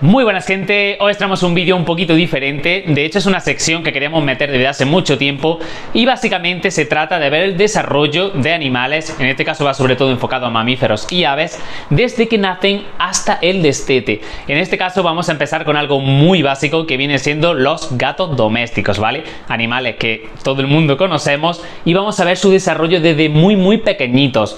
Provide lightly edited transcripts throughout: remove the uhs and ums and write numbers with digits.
Muy buenas gente, hoy traemos un vídeo un poquito diferente. De hecho es una sección que queríamos meter desde hace mucho tiempo y básicamente se trata de ver el desarrollo de animales. En este caso va sobre todo enfocado a mamíferos y aves desde que nacen hasta el destete. En este caso vamos a empezar con algo muy básico que viene siendo los gatos domésticos, ¿vale? Animales que todo el mundo conocemos y vamos a ver su desarrollo desde muy pequeñitos.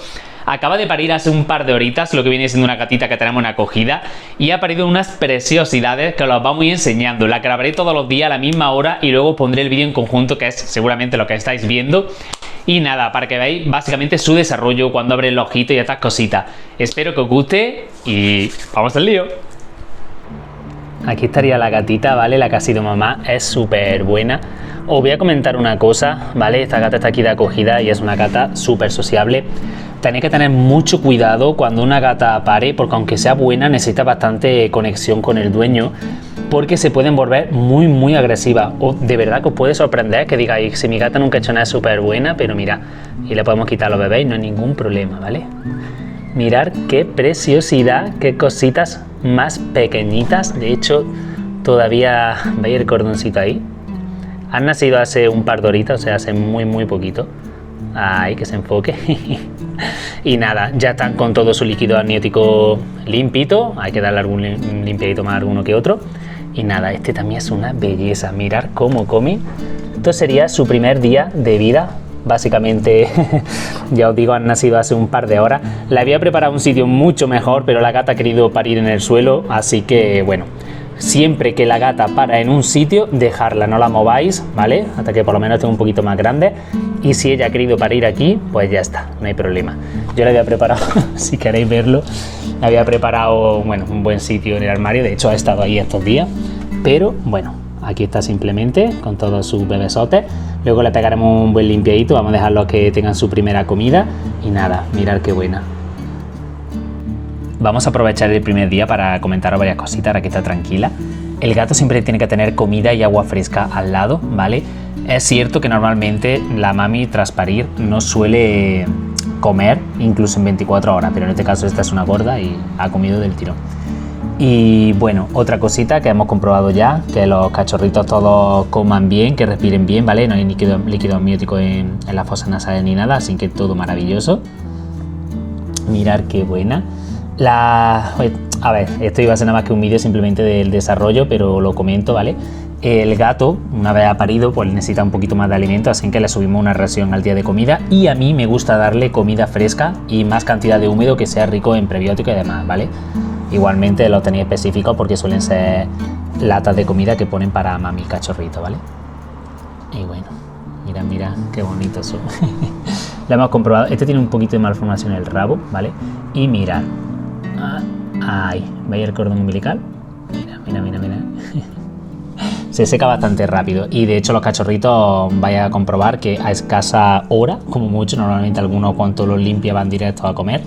Acaba de parir hace un par de horitas lo que viene siendo una gatita que tenemos en acogida y ha parido unas preciosidades que os las vamos a ir enseñando. La grabaré todos los días a la misma hora y luego pondré el vídeo en conjunto, que es seguramente lo que estáis viendo. Y nada, para que veáis básicamente su desarrollo cuando abre el ojito y estas cositas. Espero que os guste y vamos al lío. Aquí estaría la gatita, ¿vale? La que ha sido mamá, es súper buena. Os voy a comentar una cosa, ¿vale? Esta gata está aquí de acogida y es una gata súper sociable. Tenéis que tener mucho cuidado cuando una gata pare, porque aunque sea buena, necesita bastante conexión con el dueño, porque se pueden volver muy agresivas. O de verdad que os puede sorprender que digáis, si mi gata nunca ha hecho nada, es súper buena, pero mira, y le podemos quitar a los bebés y no hay ningún problema, ¿vale? Mirad qué preciosidad, qué cositas más pequeñitas. De hecho, todavía veis el cordoncito ahí. Han nacido hace un par de horitas, o sea, hace muy poquito. Ahí, que se enfoque. Y nada, ya están con todo su líquido amniótico limpito. Hay que darle algún limpiadito más a alguno que otro. Y nada, este también es una belleza. Mirar cómo come. Esto sería su primer día de vida. Básicamente, ya os digo, han nacido hace un par de horas. Le había preparado un sitio mucho mejor, pero la gata ha querido parir en el suelo. Así que, bueno, siempre que la gata para en un sitio, dejarla, no la mováis, ¿vale? Hasta que por lo menos esté un poquito más grande. Y si ella ha querido parir aquí, pues ya está, no hay problema. Yo le había preparado, si queréis verlo, le había preparado, bueno, un buen sitio en el armario. De hecho, ha estado ahí estos días. Pero, bueno, aquí está simplemente con todos sus bebesotes. Luego le pegaremos un buen limpiadito. Vamos a dejarlos que tengan su primera comida. Y nada, mirad qué buena. Vamos a aprovechar el primer día para comentaros varias cositas, ahora que está tranquila. El gato siempre tiene que tener comida y agua fresca al lado, ¿vale? Es cierto que normalmente la mami tras parir no suele comer, incluso en 24 horas, pero en este caso esta es una gorda y ha comido del tirón. Y bueno, otra cosita que hemos comprobado ya, que los cachorritos todos coman bien, que respiren bien, ¿vale? No hay líquido amniótico en las fosas nasales ni nada, así que todo maravilloso. Mirad qué buena. A ver, esto iba a ser nada más que un vídeo simplemente del desarrollo, pero lo comento, ¿vale? El gato, una vez ha parido, pues necesita un poquito más de alimento, así que le subimos una ración al día de comida. Y a mí me gusta darle comida fresca y más cantidad de húmedo que sea rico en prebióticos y demás, ¿vale? Igualmente lo tenéis específico porque suelen ser latas de comida que ponen para mami cachorrito, ¿vale? Y bueno, mira qué bonitos son. Lo hemos comprobado. Este tiene un poquito de malformación en el rabo, ¿vale? Y mirad. Ahí, ¿veis el cordón umbilical? Mira. Se seca bastante rápido y de hecho los cachorritos vais a comprobar que a escasa hora, como mucho, normalmente algunos cuando los limpia van directos a comer,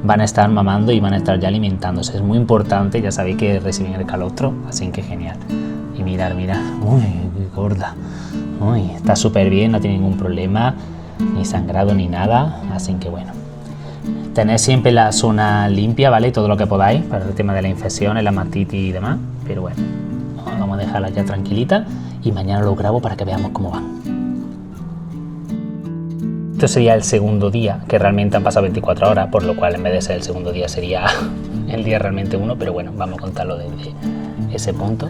van a estar mamando y van a estar ya alimentándose. Es muy importante, ya sabéis que reciben el calostro, así que genial. Y mirad, uy, qué gorda. Uy, está súper bien, no tiene ningún problema, ni sangrado ni nada, así que bueno. Tened siempre la zona limpia, ¿vale? Todo lo que podáis para el tema de las infecciones, la mastitis y demás. Pero bueno, vamos a dejarla ya tranquilita y mañana lo grabo para que veamos cómo van. Esto sería el segundo día, que realmente han pasado 24 horas, por lo cual en vez de ser el segundo día sería el día realmente 1, pero bueno, vamos a contarlo desde ese punto.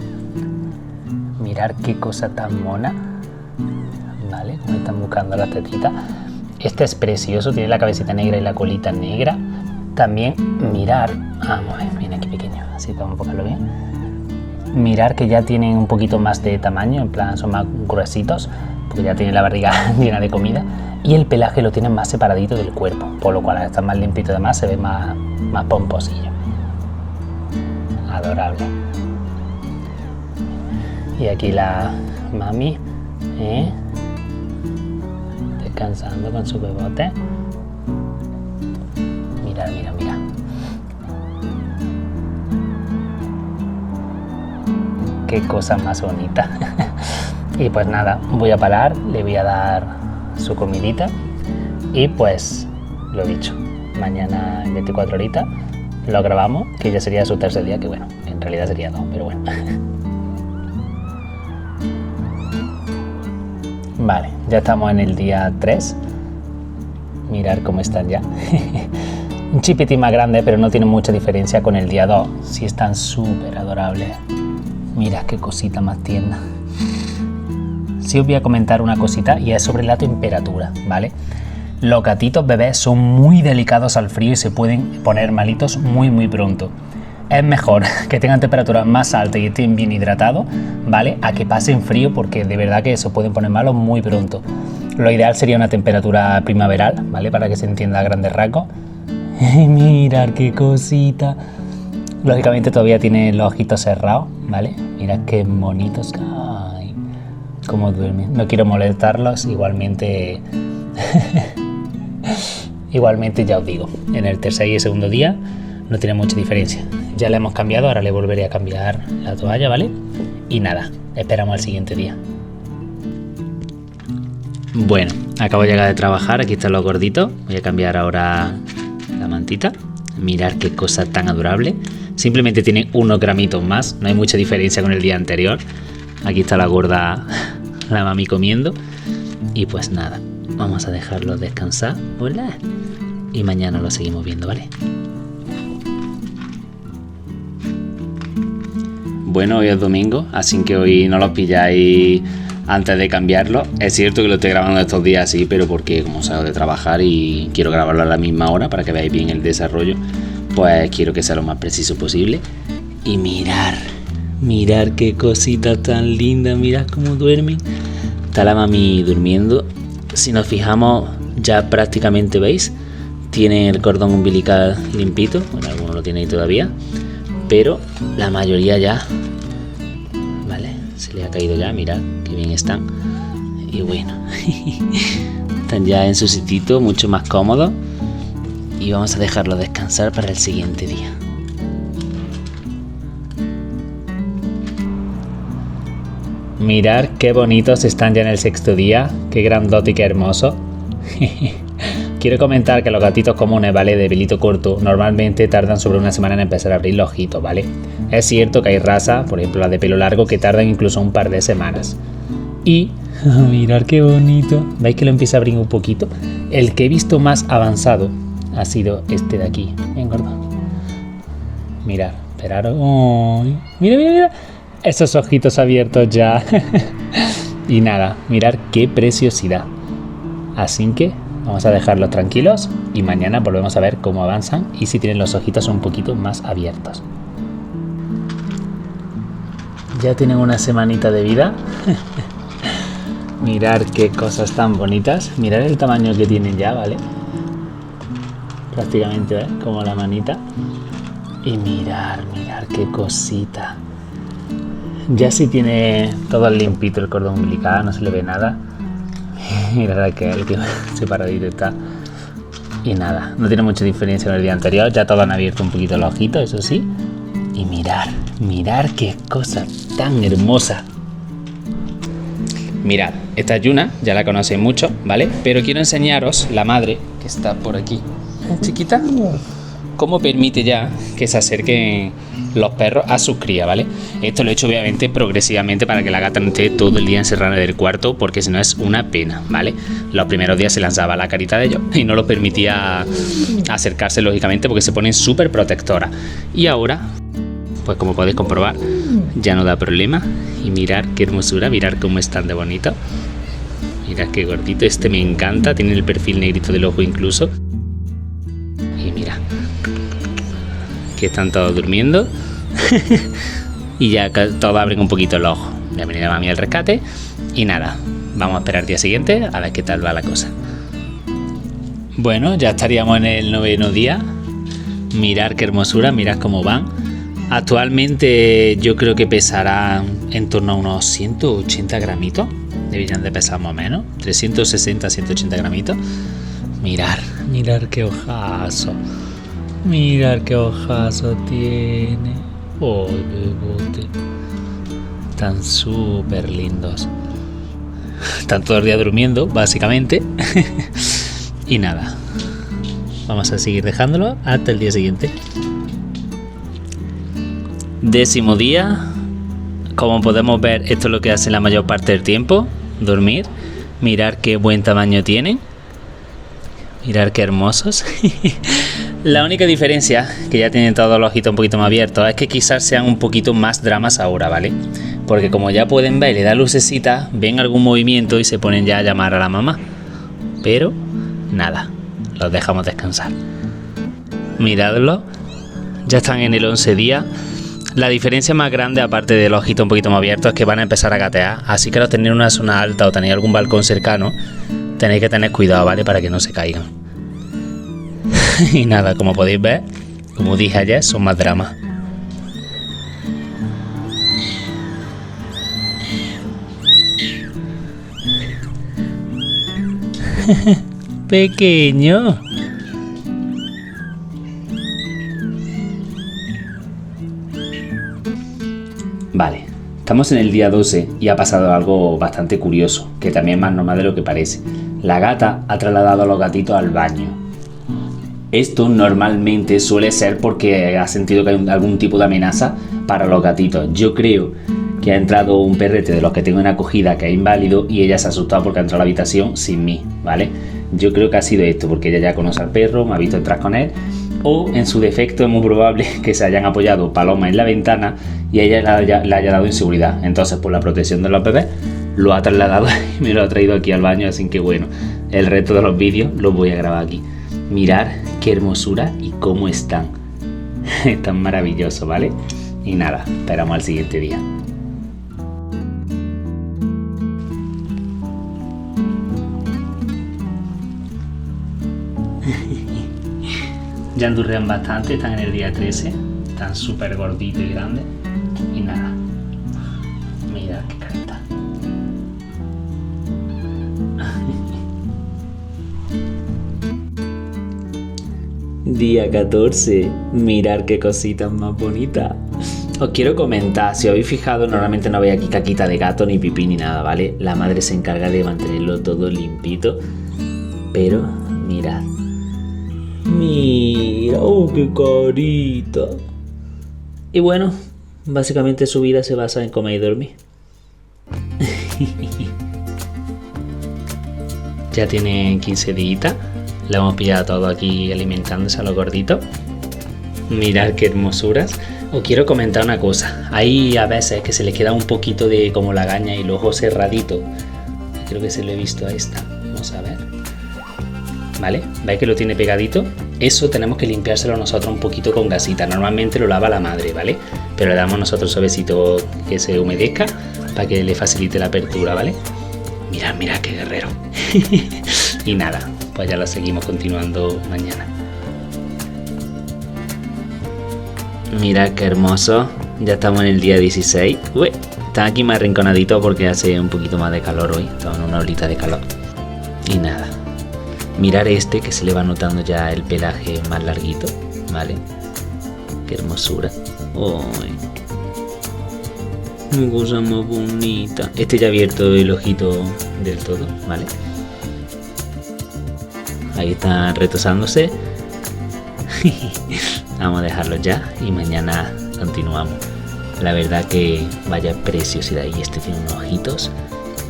Mirad qué cosa tan mona, ¿vale? Como están buscando las tetitas. Este es precioso, tiene la cabecita negra y la colita negra. También mirar, vamos a ver, viene aquí pequeño, así para enfocarlo bien. Mirar que ya tienen un poquito más de tamaño, en plan son más gruesitos, porque ya tienen la barriga llena de comida. Y el pelaje lo tienen más separadito del cuerpo, por lo cual al estar más limpito y demás se ve más pomposillo. Adorable. Y aquí la mami, descansando con su bebote. Mira. Qué cosa más bonita. Y pues nada, voy a parar, le voy a dar su comidita y pues lo dicho, mañana en 24 horitas lo grabamos, que ya sería su tercer día, que bueno, en realidad sería 2, pero bueno. Vale, ya estamos en el día 3. Mirar cómo están ya. Un chipitín más grande, pero no tiene mucha diferencia con el día 2. Sí están súper adorables. Mira qué cosita más tierna. Sí os voy a comentar una cosita y es sobre la temperatura, ¿vale? Los gatitos bebés son muy delicados al frío y se pueden poner malitos muy pronto. Es mejor que tengan temperaturas más altas y estén bien hidratados, ¿vale? A que pasen frío, porque de verdad que se pueden poner malos muy pronto. Lo ideal sería una temperatura primaveral, ¿vale? Para que se entienda a grandes rasgos. Mirad qué cosita. Lógicamente todavía tiene los ojitos cerrados, ¿vale? Mirad qué bonitos. Ay, cómo duermen. No quiero molestarlos, igualmente... Igualmente ya os digo, en el tercer y el segundo día no tiene mucha diferencia. Ya la hemos cambiado, ahora le volveré a cambiar la toalla, ¿vale? Y nada, esperamos al siguiente día. Bueno, acabo de llegar de trabajar, aquí están los gorditos. Voy a cambiar ahora la mantita. Mirad qué cosa tan adorable. Simplemente tiene unos gramitos más, no hay mucha diferencia con el día anterior. Aquí está la gorda, la mami comiendo. Y pues nada, vamos a dejarlos descansar. Hola. Y mañana lo seguimos viendo, ¿vale? Bueno, hoy es domingo, así que hoy no los pilláis antes de cambiarlo. Es cierto que lo estoy grabando estos días así, pero porque como salgo de trabajar y quiero grabarlo a la misma hora para que veáis bien el desarrollo, pues quiero que sea lo más preciso posible. Y mirar qué cosita tan linda, mirad cómo duermen. Está la mami durmiendo. Si nos fijamos, ya prácticamente veis, tiene el cordón umbilical limpito. Bueno, algunos lo tienen todavía, pero la mayoría ya, vale, se le ha caído ya. Mirad qué bien están. Y bueno, están ya en su sitito, mucho más cómodos. Y vamos a dejarlo descansar para el siguiente día. Mirad qué bonitos están ya en el sexto día, qué grandote y qué hermoso. Quiero comentar que los gatitos comunes, ¿vale? De pelito corto, normalmente tardan sobre una semana en empezar a abrir los ojitos, ¿vale? Es cierto que hay razas, por ejemplo las de pelo largo, que tardan incluso un par de semanas. Y, mirad qué bonito, ¿veis que lo empieza a abrir un poquito? El que he visto más avanzado ha sido este de aquí. Bien gordo. Mirad, esperad. Oh, mira. Esos ojitos abiertos ya. Y nada, mirad qué preciosidad. Así que vamos a dejarlos tranquilos y mañana volvemos a ver cómo avanzan y si tienen los ojitos un poquito más abiertos. Ya tienen una semanita de vida. Mirad qué cosas tan bonitas. Mirad el tamaño que tienen ya, ¿vale? Prácticamente, ¿ves? Como la manita. Y mirad qué cosita. Ya sí tiene todo limpito el cordón umbilical, no se le ve nada. Mirad aquel que separadito está. Y nada, no tiene mucha diferencia con el día anterior. Ya todos han abierto un poquito los ojitos, eso sí. Y mirad qué cosa tan hermosa. Mirad, esta es Yuna, ya la conocéis mucho, ¿vale? Pero quiero enseñaros la madre, que está por aquí, chiquita, cómo permite ya que se acerquen los perros a sus crías, ¿vale? Esto lo he hecho obviamente progresivamente para que la gata no esté todo el día encerrada en el cuarto, porque si no es una pena, ¿vale? Los primeros días se lanzaba la carita de ellos y no los permitía acercarse, lógicamente, porque se ponen súper protectoras. Y ahora, pues como podéis comprobar, ya no da problema. Y mirad qué hermosura, mirad cómo están de bonito. Mirad qué gordito, este me encanta, tiene el perfil negrito del ojo incluso. Y mira, que están todos durmiendo. Y ya todos abren un poquito el ojo. Bienvenida mami al rescate. Y nada, vamos a esperar el día siguiente a ver qué tal va la cosa. Bueno, ya estaríamos en el 9º día. Mirad qué hermosura, mirad cómo van. Actualmente yo creo que pesarán en torno a unos 180 gramitos. Deberían de pesar más o menos. 360, 180 gramitos. Mirad qué ojazo. Mirad qué ojazo tiene. Oh, bebote. Están súper lindos. Están todo el día durmiendo, básicamente. Y nada. Vamos a seguir dejándolo hasta el día siguiente. 10º día. Como podemos ver, esto es lo que hacen la mayor parte del tiempo, dormir. Mirar qué buen tamaño tienen. Mirar qué hermosos. La única diferencia, que ya tienen todos los ojitos un poquito más abiertos, es que quizás sean un poquito más dramas ahora, ¿vale? Porque como ya pueden ver y le da lucecita, ven algún movimiento y se ponen ya a llamar a la mamá. Pero nada, los dejamos descansar. Miradlo, ya están en el 11 día. La diferencia más grande, aparte del ojito un poquito más abierto, es que van a empezar a gatear. Así que al tener una zona alta o tener algún balcón cercano, tenéis que tener cuidado, ¿vale? Para que no se caigan. Y nada, como podéis ver, como dije ayer, son más dramas. Pequeño. Vale, estamos en el día 12 y ha pasado algo bastante curioso, que también es más normal de lo que parece. La gata ha trasladado a los gatitos al baño. Esto normalmente suele ser porque ha sentido que hay algún tipo de amenaza para los gatitos. Yo creo que ha entrado un perrete de los que tengo en acogida que es inválido y ella se ha asustado porque ha entrado a la habitación sin mí, ¿vale? Yo creo que ha sido esto, porque ella ya conoce al perro, me ha visto entrar con él. O en su defecto es muy probable que se hayan apoyado palomas en la ventana y ella le haya dado inseguridad. Entonces, por la protección de los bebés, lo ha trasladado y me lo ha traído aquí al baño. Así que bueno, el resto de los vídeos los voy a grabar aquí. Mirad qué hermosura y cómo están. Están maravillosos, ¿vale? Y nada, esperamos al siguiente día. Ya endurrean bastante, están en el día 13, están súper gorditos y grandes. Y nada, mirad qué carita. Día 14, mirad qué cositas más bonitas. Os quiero comentar, si os habéis fijado, normalmente no veis aquí caquita de gato, ni pipí, ni nada, ¿vale? La madre se encarga de mantenerlo todo limpito. Pero, mirad. Mira, oh, qué carita. Y bueno, básicamente su vida se basa en comer y dormir. Ya tiene 15 días. Le hemos pillado todo aquí alimentándose a los gorditos. Mirad qué hermosuras. Os quiero comentar una cosa. Hay a veces que se le queda un poquito de como lagaña y el ojo cerradito. Creo que se lo he visto a esta. Vamos a ver. ¿Vale? ¿Veis que lo tiene pegadito? Eso tenemos que limpiárselo nosotros un poquito con gasita. Normalmente lo lava la madre, ¿vale? Pero le damos nosotros suavecito que se humedezca para que le facilite la apertura, ¿vale? Mirad, mirad qué guerrero. Y nada, pues ya lo seguimos continuando mañana. Mirad qué hermoso. Ya estamos en el día 16. Uy, están aquí más arrinconaditos porque hace un poquito más de calor hoy. Estamos en una horita de calor. Y nada. Mirar este que se le va notando ya el pelaje más larguito, ¿vale? Qué hermosura. ¡Ay! ¡Qué cosa más bonita! Este ya ha abierto el ojito del todo, ¿vale? Ahí están retosándose. Vamos a dejarlo ya y mañana continuamos. La verdad que vaya preciosidad. Y este tiene unos ojitos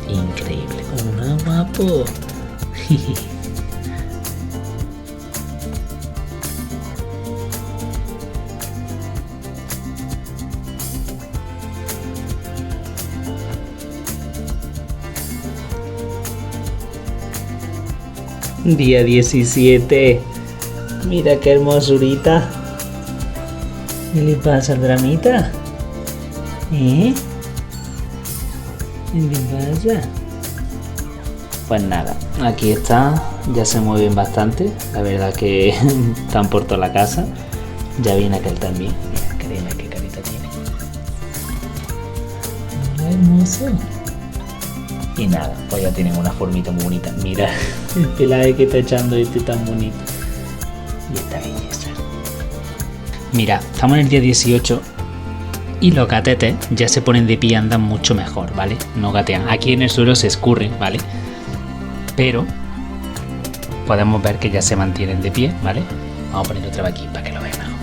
increíbles. ¡Una guapo! Día 17. Mira qué hermosurita. ¿Qué le pasa al dramita? ¿Eh? ¿Qué le pasa? Pues nada, aquí está. Ya se mueven bastante. La verdad que están por toda la casa. Ya viene aquel también. Mira, créeme qué carita tiene. Mira, hermoso. Y nada, pues ya tienen una formita muy bonita. Mira el pelaje que está echando este tan bonito. Y esta belleza. Mira, estamos en el día 18 y los gatetes ya se ponen de pie y andan mucho mejor, ¿vale? No gatean. Aquí en el suelo se escurren, ¿vale? Pero podemos ver que ya se mantienen de pie, ¿vale? Vamos a poner otra vez aquí para que lo vean mejor.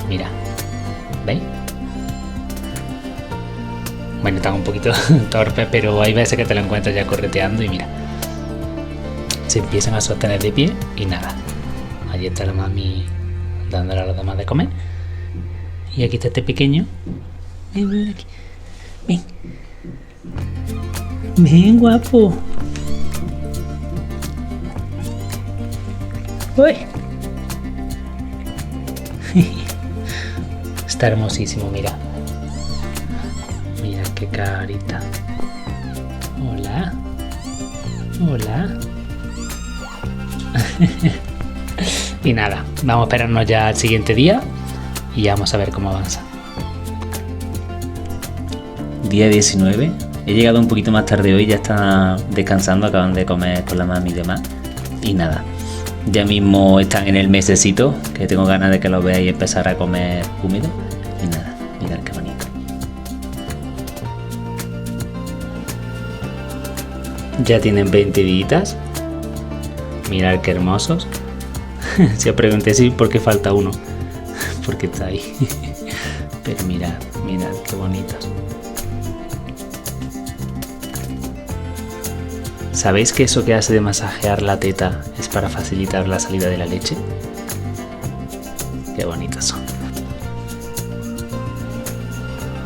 Mira. ¿Veis? Bueno, están un poquito torpes, pero hay veces que te lo encuentras ya correteando y mira. Se empiezan a sostener de pie y nada. Allí está la mami dándole a los demás de comer. Y aquí está este pequeño. Ven, ven aquí. Ven. Ven, guapo. Uy. Está hermosísimo, mira. Mira qué carita. Hola. Hola. Y nada, vamos a esperarnos ya al siguiente día y vamos a ver cómo avanza. Día 19. He llegado un poquito más tarde hoy, ya están descansando, acaban de comer con la mami y demás. Y nada, ya mismo están en el mesecito, que tengo ganas de que lo veáis y empezar a comer húmedo. Y nada, mirad qué bonito. Ya tienen 20 días. Mirad qué hermosos. Si os pregunté si por qué falta uno, porque está ahí. Pero mirad, mirad qué bonitos. ¿Sabéis que eso que hace de masajear la teta es para facilitar la salida de la leche? Qué bonitos son.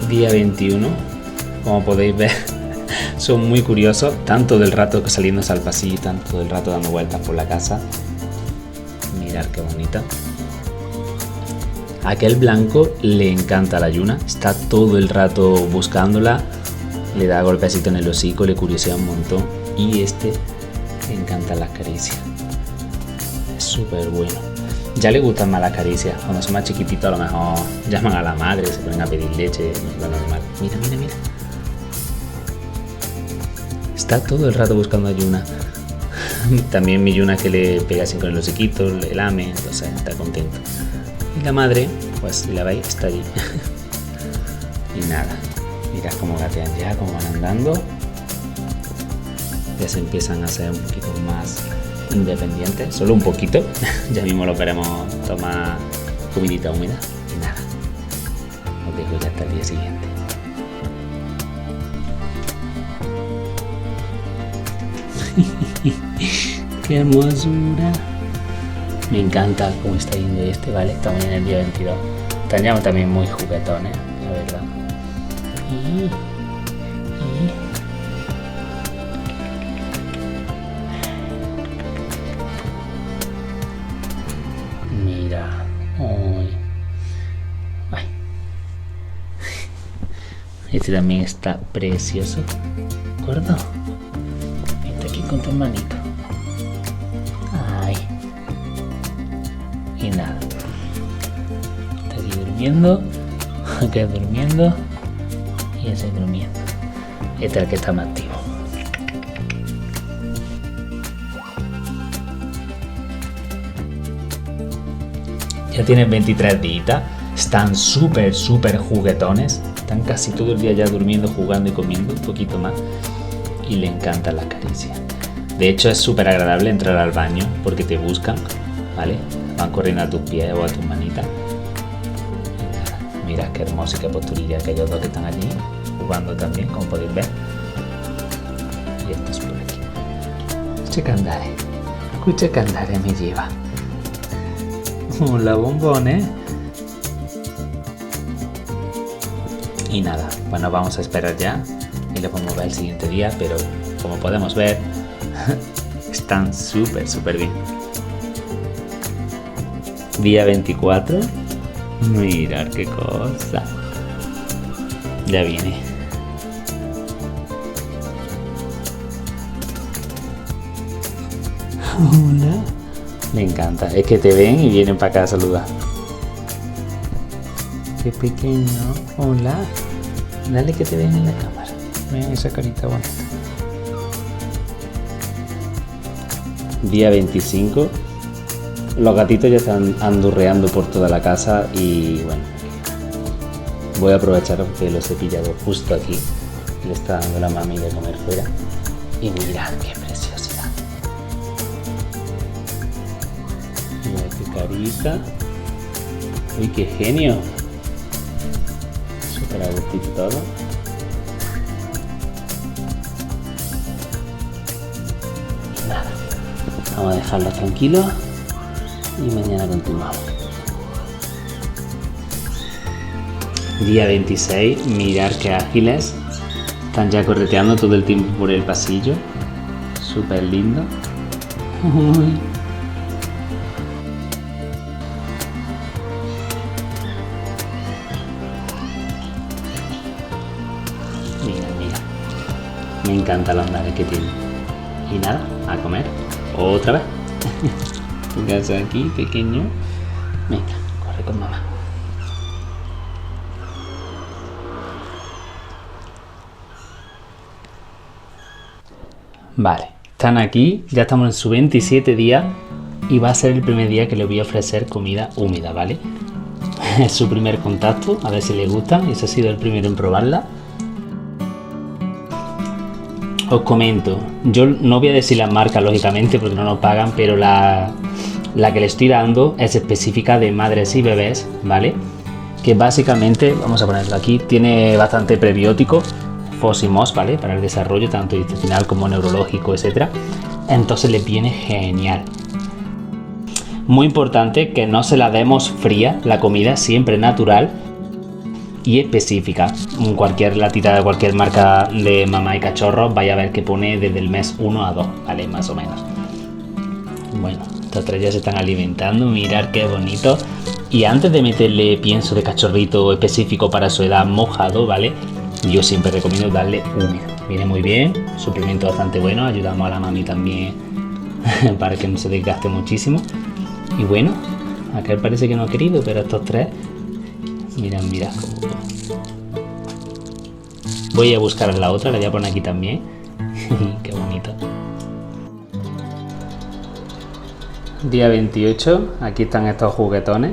Día 21. Como podéis ver, son muy curiosos, tanto del rato saliéndose al pasillo, tanto del rato dando vueltas por la casa. Mirad qué bonita. Aquel blanco le encanta la Yuna, está todo el rato buscándola, le da golpecito en el hocico, le curiosea un montón. Y este le encanta las caricias. Es súper bueno. Ya le gustan más las caricias. Cuando son más chiquititos a lo mejor llaman a la madre, se ponen a pedir leche, lo normal. Mira, mira, mira. Está todo el rato buscando a Yuna. También mi Yuna que le pega así con el hociquito, le lame, entonces está contento. Y la madre, pues si la veis, está allí. Y nada, mirad cómo gatean ya, cómo van andando. Ya se empiezan a ser un poquito más independientes, solo un poquito. Ya mismo lo veremos tomar comidita húmeda. Y nada, os dejo ya hasta el día siguiente. ¡Qué hermosura! Me encanta cómo está yendo este, ¿vale? Estamos en el día 22. Están ya también muy juguetones, la verdad. Mira. Ay. Este también está precioso. ¿Gordo? Vente aquí con tu hermanito. Ay. Y nada. Está aquí durmiendo. Acá durmiendo. Y ese durmiendo. Este es el que está más activo. Ya tienen 23 días. Están súper juguetones. Están casi todo el día ya durmiendo, jugando y comiendo un poquito más. Y le encantan las caricias. De hecho es súper agradable entrar al baño porque te buscan, ¿vale? Van corriendo a tus pies o a tus manitas. Mira qué hermoso y qué posturilla aquellos dos que están allí jugando también, como podéis ver. Y estos por aquí. Escucha que andare me lleva. Hola, bombones. Y nada, bueno, vamos a esperar ya y lo podemos ver el siguiente día, pero como podemos ver, están súper bien. Día 24. Mirad qué cosa. Ya viene. Hola. Me encanta, es que te ven y vienen para acá a saludar. Qué pequeño. Hola. Dale que te ven en la cámara. Vean esa carita bonita. Día 25. Los gatitos ya están andurreando por toda la casa y bueno, voy a aprovechar que los he pillado justo aquí. Le está dando la mami de comer fuera. Y mirad qué preciosidad. Mira qué carita. Uy, qué genio. Súper a gustito todo. Y nada, vamos a dejarlos tranquilos y mañana continuamos. Día 26, mirar qué ágiles. Están ya correteando todo el tiempo por el pasillo. Súper lindo. Mira, mira. Me encantan los andares que tiene. Y nada, a comer. Otra vez. Tu casa aquí, pequeño. Venga, corre con mamá. Vale, están aquí, ya estamos en su 27 día y va a ser el primer día que le voy a ofrecer comida húmeda, ¿vale? Es su primer contacto, a ver si le gusta, ese ha sido el primero en probarla. Os comento, yo no voy a decir las marcas lógicamente porque no nos pagan, pero la que le estoy dando es específica de madres y bebés, ¿vale? Que básicamente, vamos a ponerlo aquí, tiene bastante prebiótico. FOS y MOS, ¿vale? Para el desarrollo tanto intestinal como neurológico, etcétera. Entonces les viene genial. Muy importante que no se la demos fría, la comida siempre natural y específica. Cualquier latita de cualquier marca de mamá y cachorro vaya a ver que pone desde el mes 1 a 2, ¿vale? Más o menos. Bueno, estos tres ya se están alimentando, mirad qué bonito. Y antes de meterle pienso de cachorrito específico para su edad mojado, ¿vale? Yo siempre recomiendo darle húmedo. Viene muy bien, suplemento bastante bueno, ayudamos a la mami también para que no se desgaste muchísimo. Y bueno, aquel parece que no ha querido, pero estos tres, mirad. Voy a buscar la otra, la voy a poner aquí también. Qué bonito. Día 28, aquí están estos juguetones.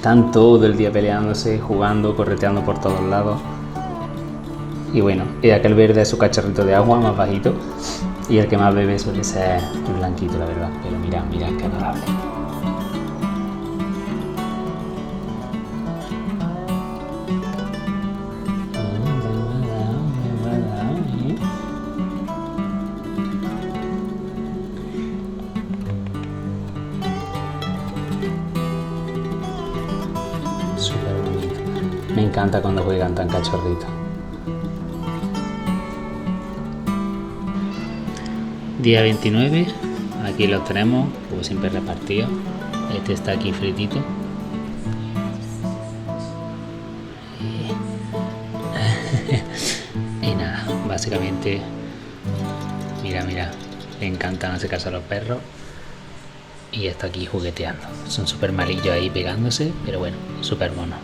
Están todo el día peleándose, jugando, correteando por todos lados. Y bueno, y aquel verde es su cacharrito de agua más bajito. Y el que más bebe suele ser el blanquito, la verdad. Pero mirad qué adorable. Súper bonito. Me encanta cuando juegan tan cachorritos. Día 29, aquí los tenemos, como siempre repartidos. Este está aquí fritito. Y nada, básicamente, mira, le encantan hacer caso a los perros. Y está aquí jugueteando. Son súper malillos ahí pegándose, pero bueno, súper monos.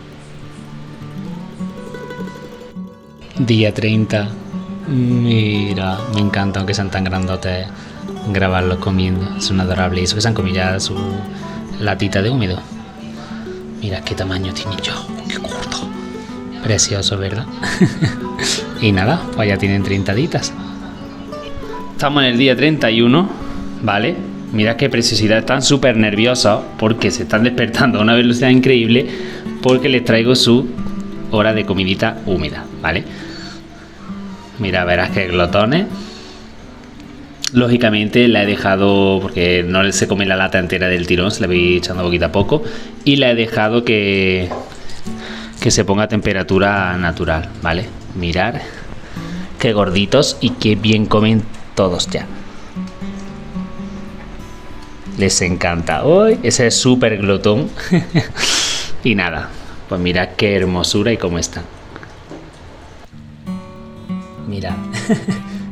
Día 30. Mira, me encanta, aunque sean tan grandotes, grabarlos comiendo. Son adorables. Y eso que se han comido ya su latita de húmedo. Mira qué tamaño tiene yo. Qué corto. Precioso, ¿verdad? Y nada, pues ya tienen 30 ditas. Estamos en el día 31, ¿vale? Mira qué preciosidad, están súper nerviosos porque se están despertando a una velocidad increíble porque les traigo su hora de comidita húmeda, ¿vale? Mira, verás que glotones. Lógicamente la he dejado, porque no se come la lata entera del tirón, se la voy echando poquito a poco. Y la he dejado que se ponga a temperatura natural, ¿vale? Mirar qué gorditos y qué bien comen todos ya. Les encanta. Hoy ese es súper glotón. Y nada, pues mirad qué hermosura y cómo están. Mirad.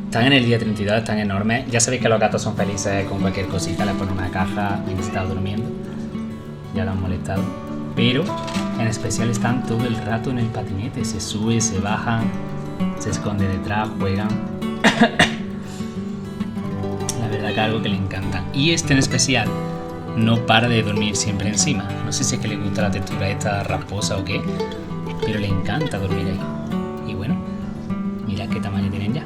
Están en el día 32, están enormes. Ya sabéis que los gatos son felices con cualquier cosita. Les ponen una caja y están durmiendo. Ya lo han molestado. Pero en especial están todo el rato en el patinete. Se suben, se bajan, se esconden detrás, juegan. La verdad que algo que le encanta. Y este en especial no para de dormir siempre encima. No sé si es que le gusta la textura esta rasposa o qué, pero le encanta dormir ahí. Y bueno, mirad qué tamaño tienen ya.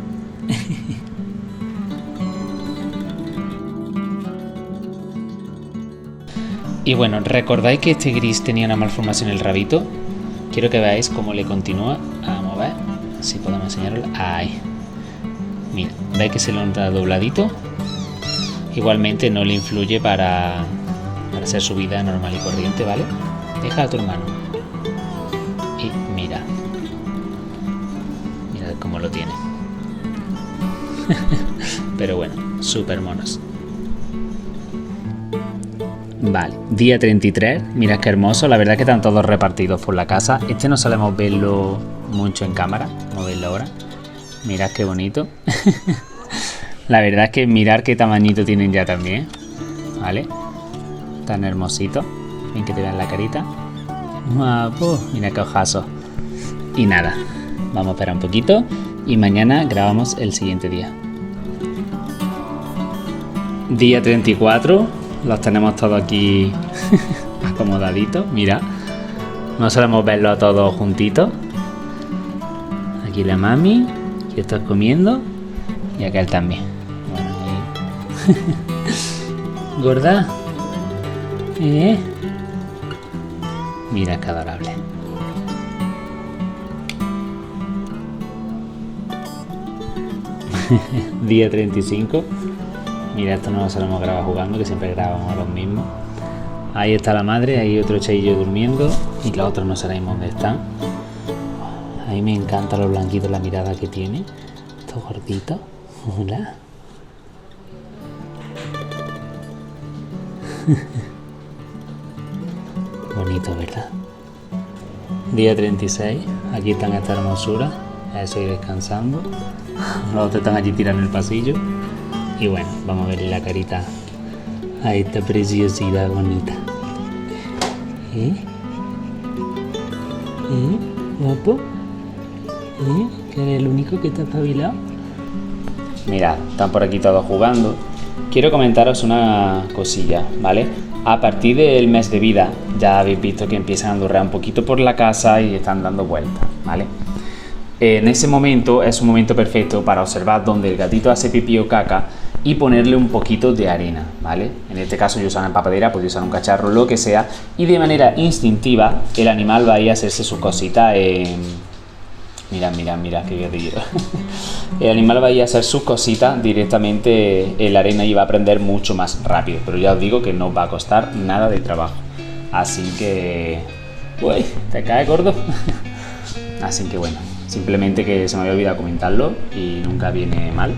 Y bueno, ¿recordáis que este gris tenía una malformación en el rabito? Quiero que veáis cómo le continúa. Vamos a ver si podemos enseñarlo. Ahí. Mira, ¿veis que se lo nota dobladito? Igualmente no le influye para hacer su vida normal y corriente, ¿vale? Deja a tu hermano. Y mira. Mira cómo lo tiene. Pero bueno, súper monos. Vale, día 33. Mirad qué hermoso. La verdad es que están todos repartidos por la casa. Este no solemos verlo mucho en cámara. Vamos a verlo ahora. Mirad qué bonito. La verdad es que mirad qué tamañito tienen ya también. Vale. Tan hermosito. Bien que te vean la carita. Guapo. Mira qué ojazo. Y nada. Vamos a esperar un poquito. Y mañana grabamos el siguiente día. Día 34. Los tenemos todos aquí acomodaditos. Mira. No solemos verlo a todos juntitos. Aquí la mami. Que estás comiendo. Y acá él también. Bueno, ahí. ¿Gorda? Mira qué adorable. Día 35. Mira, esto no lo solemos grabar jugando, que siempre grabamos los mismos. Ahí está la madre, ahí otro chaillo durmiendo. Y los otros no sabemos dónde están. A mí me encanta los blanquitos, la mirada que tiene. Estos gorditos. Hola. Bonito, ¿verdad? Día 36. Aquí están esta hermosura. A eso ir descansando. Los otros están allí tirando en el pasillo. Y bueno, vamos a verle la carita a esta preciosidad bonita. ¿Guapo? ¿Que eres el único que está espabilado? Mirad, están por aquí todos jugando. Quiero comentaros una cosilla, ¿vale? A partir del mes de vida ya habéis visto que empiezan a andurrear un poquito por la casa y están dando vueltas, ¿vale? En ese momento es un momento perfecto para observar dónde el gatito hace pipí o caca y ponerle un poquito de arena, ¿vale? En este caso yo uso una empapadera, podéis usar un cacharro, lo que sea, y de manera instintiva el animal va a ir a hacerse sus cositas en... Mira, qué gatito. El animal va a ir a hacer sus cositas directamente en la arena y va a aprender mucho más rápido, pero ya os digo que no va a costar nada de trabajo. Así que... Uy, ¿te cae, gordo? Así que bueno, simplemente que se me había olvidado comentarlo y nunca viene mal.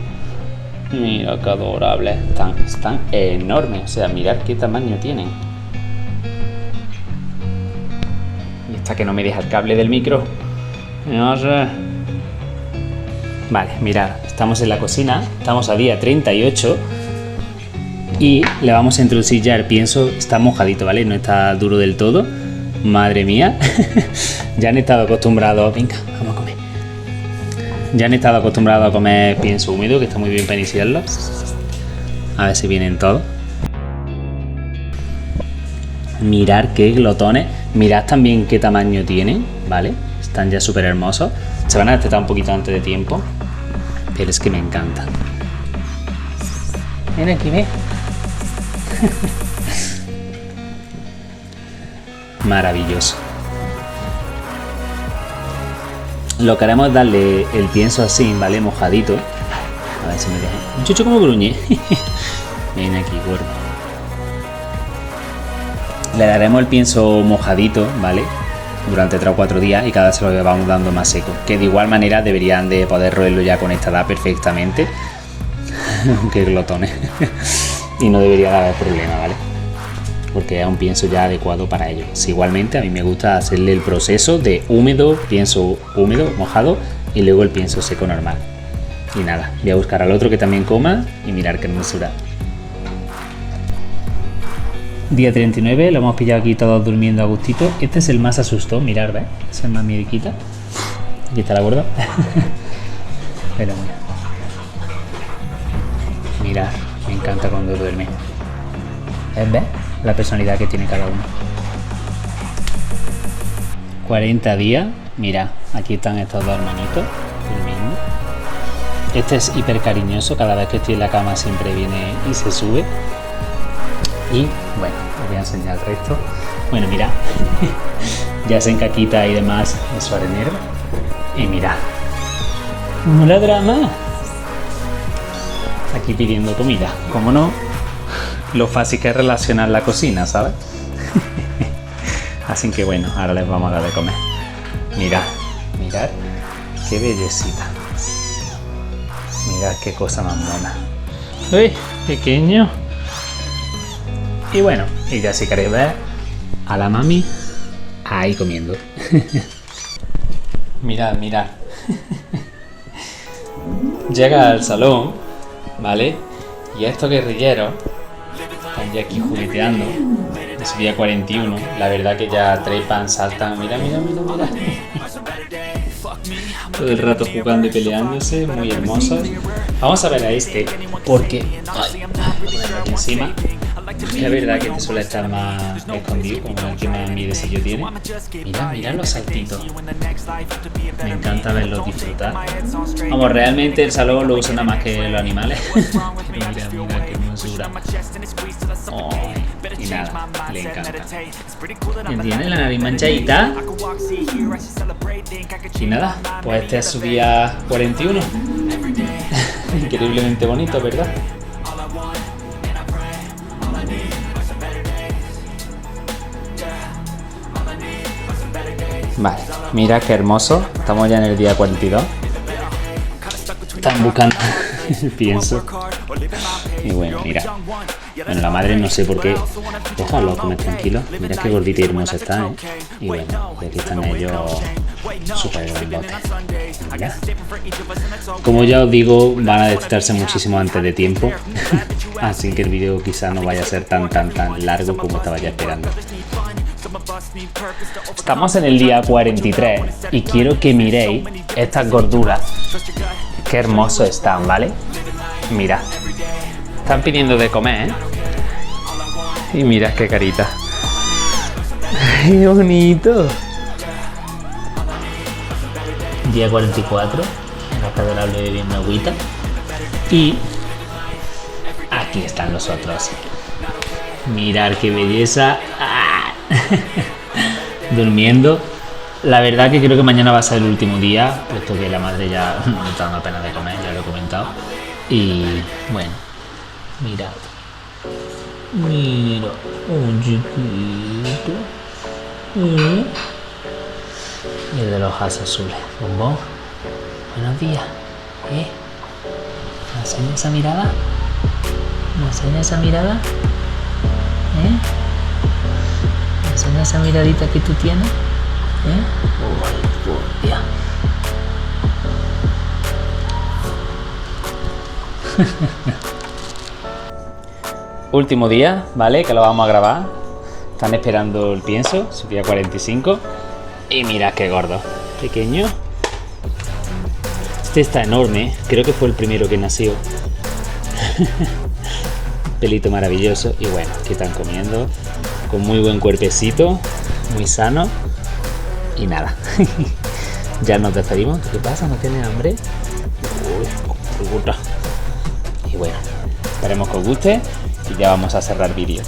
Mira qué adorables, están enormes, o sea, mirad qué tamaño tienen. Y esta que no me deja el cable del micro. No sé. Vale, mirad, estamos en la cocina, estamos a día 38 y le vamos a introducir ya el pienso. Está mojadito, ¿vale? No está duro del todo. Madre mía. Ya han estado acostumbrados. Venga, vamos a comer. Ya han estado acostumbrados a comer pienso húmedo, que está muy bien para iniciarlo. A ver si vienen todos. Mirad qué glotones. Mirad también qué tamaño tienen, ¿vale? Están ya súper hermosos. Se van a destetar un poquito antes de tiempo, pero es que me encantan. Ven aquí, ve. Maravilloso. Lo que haremos es darle el pienso así, ¿vale? Mojadito. A ver si me deja. Un chucho como gruñe. Ven aquí, gordo. Le daremos el pienso mojadito, ¿vale? Durante 3 o 4 días y cada vez se lo vamos dando más seco. Que de igual manera deberían de poder roerlo ya con esta edad perfectamente. Qué glotones. Y no debería de haber problema, ¿vale? Porque es un pienso ya adecuado para ellos. Sí, igualmente a mí me gusta hacerle el proceso de húmedo, pienso húmedo, mojado y luego el pienso seco normal. Y nada, voy a buscar al otro que también coma y mirar qué hermosura. Día 39, lo hemos pillado aquí todos durmiendo a gustito. Este es el más asustado, mirad, ¿ves? Es el más miediquita. Aquí está la gorda. Pero mira. Mirad, me encanta cuando duerme. ¿Ves? La personalidad que tiene cada uno. 40 días. Mira, aquí están estos dos hermanitos durmiendo. Este es hiper cariñoso. Cada vez que estoy en la cama siempre viene y se sube. Y bueno, Os voy a enseñar el resto. Bueno, mira, ya se encaquita y demás en su arenero. Y mira, no ladra más. Aquí pidiendo comida. Como no, lo fácil que es relacionar la cocina, ¿sabes? Así que bueno, ahora les vamos a dar de comer. Mirad, mirad qué bellecita. Mirad qué cosa más mona. Uy, pequeño. Y bueno, y ya si queréis ver a la mami ahí comiendo. Mirad, mirad. Llega al salón, ¿vale? Y estos guerrilleros están ya aquí jugueteando. Es día 41. La verdad que ya trepan, saltan. Mira, mira, mira, mira. Todo el rato jugando y peleándose, muy hermosos. Vamos a ver a este, porque aquí encima, es verdad que este suele estar más escondido, como el que más miedecillo tiene. Mira, mira los saltitos. Me encanta verlos disfrutar. Vamos, realmente el salón lo usa nada más que los animales. Mira, mira qué hermosura. Oh, y nada, le encanta. ¿Entiendes? La nariz manchadita. Y nada, pues este es su día 41. Increíblemente bonito, ¿verdad? Vale, mira qué hermoso. Estamos ya en el día 42. Están buscando el pienso. Y bueno, mira. Bueno, la madre no sé por qué. Déjalo comer tranquilo. Mira qué gordita y hermosa está, ¿eh? Y bueno, y aquí están ellos súper grandotes. Mira. Como ya os digo, van a detectarse muchísimo antes de tiempo. Así que el vídeo quizá no vaya a ser tan largo como estaba ya esperando. Estamos en el día 43 y quiero que miréis estas gorduras. Qué hermosos están, ¿vale? Mira. Están pidiendo de comer, ¿eh? Y mira qué carita. ¡Qué bonito! Día 44. Acá adorable bebiendo agüita. Y aquí están los otros. Mirad qué belleza. ¡Ah! Durmiendo. La verdad que creo que mañana va a ser el último día, puesto que la madre ya no está dando pena de comer, ya lo he comentado. Y bueno, mirad. Mira, un chiquito. Y el de los ojos azules. Bombón. Buenos días. ¿Me enseña esa mirada? ¿Me enseña esa mirada? ¿Me enseña esa miradita que tú tienes? Uy, Dios. Último día, ¿vale? Que lo vamos a grabar. Están esperando el pienso, su día 45. Y mirad qué gordo. Pequeño. Este está enorme. Creo que fue el primero que nació. Pelito maravilloso. Y bueno, aquí están comiendo. Con muy buen cuerpecito. Muy sano. Y nada. Ya nos despedimos. ¿Qué pasa? ¿No tienes hambre? Uy, y bueno, esperemos que os guste. Y ya vamos a cerrar vídeo.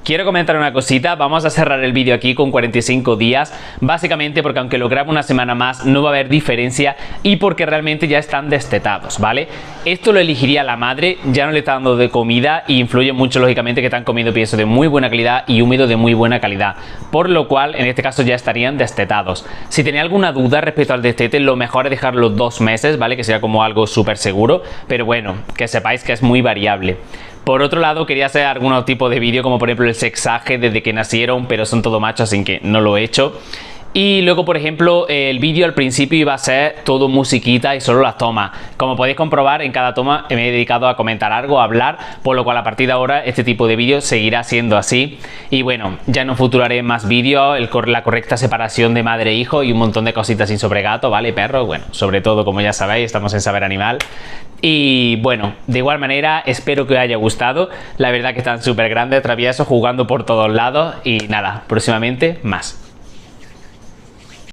Quiero comentar una cosita, vamos a cerrar el vídeo aquí con 45 días, básicamente porque aunque lo grabo una semana más no va a haber diferencia y porque realmente ya están destetados, ¿vale? Esto lo elegiría la madre, ya no le está dando de comida y influye mucho lógicamente que están comiendo pienso de muy buena calidad y húmedo de muy buena calidad, por lo cual en este caso ya estarían destetados. Si tenía alguna duda respecto al destete, lo mejor es dejarlo 2 meses, ¿vale? Que sea como algo súper seguro, pero bueno, que sepáis que es muy variable. Por otro lado, quería hacer algún tipo de vídeo, como por ejemplo el sexaje desde que nacieron, pero son todo machos, así que no lo he hecho. Y luego, por ejemplo, el vídeo al principio iba a ser todo musiquita y solo las tomas. Como podéis comprobar, en cada toma me he dedicado a comentar algo, a hablar, por lo cual a partir de ahora este tipo de vídeos seguirá siendo así. Y bueno, ya en un futuro haré más vídeos, la correcta separación de madre e hijo y un montón de cositas sin sobre gato, ¿vale? Perros, bueno, sobre todo, como ya sabéis, estamos en Saber Animal. Y bueno, de igual manera, espero que os haya gustado. La verdad que están súper grandes, traviesos, jugando por todos lados. Y nada, próximamente más.